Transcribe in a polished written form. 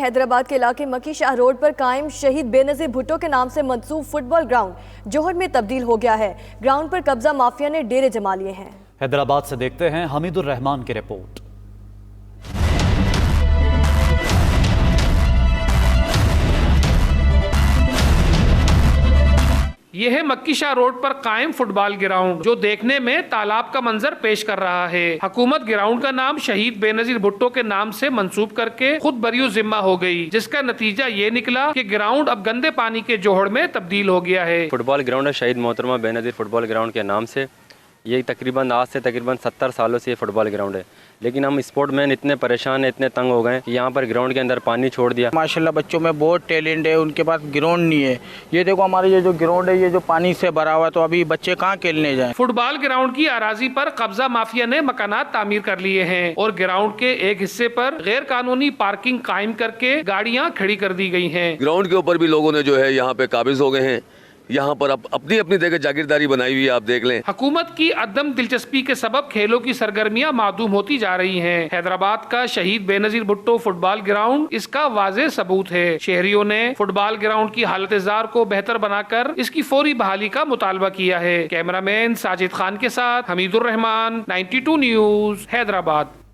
حیدرآباد کے علاقے مکی شاہ روڈ پر قائم شہید بے نظیر بھٹو کے نام سے منسوب فٹ بال گراؤنڈ جوہر میں تبدیل ہو گیا ہے۔ گراؤنڈ پر قبضہ مافیا نے ڈیرے جما لیے ہیں۔ حیدرآباد سے دیکھتے ہیں حمید الرحمان کی رپورٹ۔ یہ ہے مکی شاہ روڈ پر قائم فٹ بال گراؤنڈ جو دیکھنے میں تالاب کا منظر پیش کر رہا ہے۔ حکومت گراؤنڈ کا نام شہید بے نظیر بھٹو کے نام سے منسوب کر کے خود بریو ذمہ ہو گئی، جس کا نتیجہ یہ نکلا کہ گراؤنڈ اب گندے پانی کے جوہڑ میں تبدیل ہو گیا ہے۔ فٹ بال گراؤنڈ ہے شہید محترمہ بے نظیر فٹ بال گراؤنڈ کے نام سے۔ یہ تقریباً آج سے 70 سالوں سے یہ فٹ بال گراؤنڈ ہے، لیکن ہم اسپورٹ مین اتنے پریشان ہیں، اتنے تنگ ہو گئے کہ یہاں پر گراؤنڈ کے اندر پانی چھوڑ دیا۔ ماشاءاللہ بچوں میں بہت ٹیلنٹ ہے، ان کے پاس گراؤنڈ نہیں ہے۔ یہ دیکھو ہمارے یہ جو گراؤنڈ ہے یہ جو پانی سے بھرا ہوا، تو ابھی بچے کہاں کھیلنے جائیں۔ فٹ بال گراؤنڈ کی اراضی پر قبضہ مافیا نے مکانات تعمیر کر لیے ہیں اور گراؤنڈ کے ایک حصے پر غیر قانونی پارکنگ قائم کر کے گاڑیاں کھڑی کر دی گئی ہیں۔ گراؤنڈ کے اوپر بھی لوگوں نے جو ہے یہاں پہ قابض ہو گئے ہیں، یہاں پر اپنی اپنی جگہ جاگیرداری بنائی ہوئی ہے، آپ دیکھ لیں۔ حکومت کی عدم دلچسپی کے سبب کھیلوں کی سرگرمیاں معدوم ہوتی جا رہی ہیں۔ حیدرآباد کا شہید بے نظیر بھٹو فٹ بال گراؤنڈ اس کا واضح ثبوت ہے۔ شہریوں نے فٹ بال گراؤنڈ کی حالت زار کو بہتر بنا کر اس کی فوری بحالی کا مطالبہ کیا ہے۔ کیمرہ مین ساجد خان کے ساتھ حمید الرحمان، 92 نیوز، حیدرآباد۔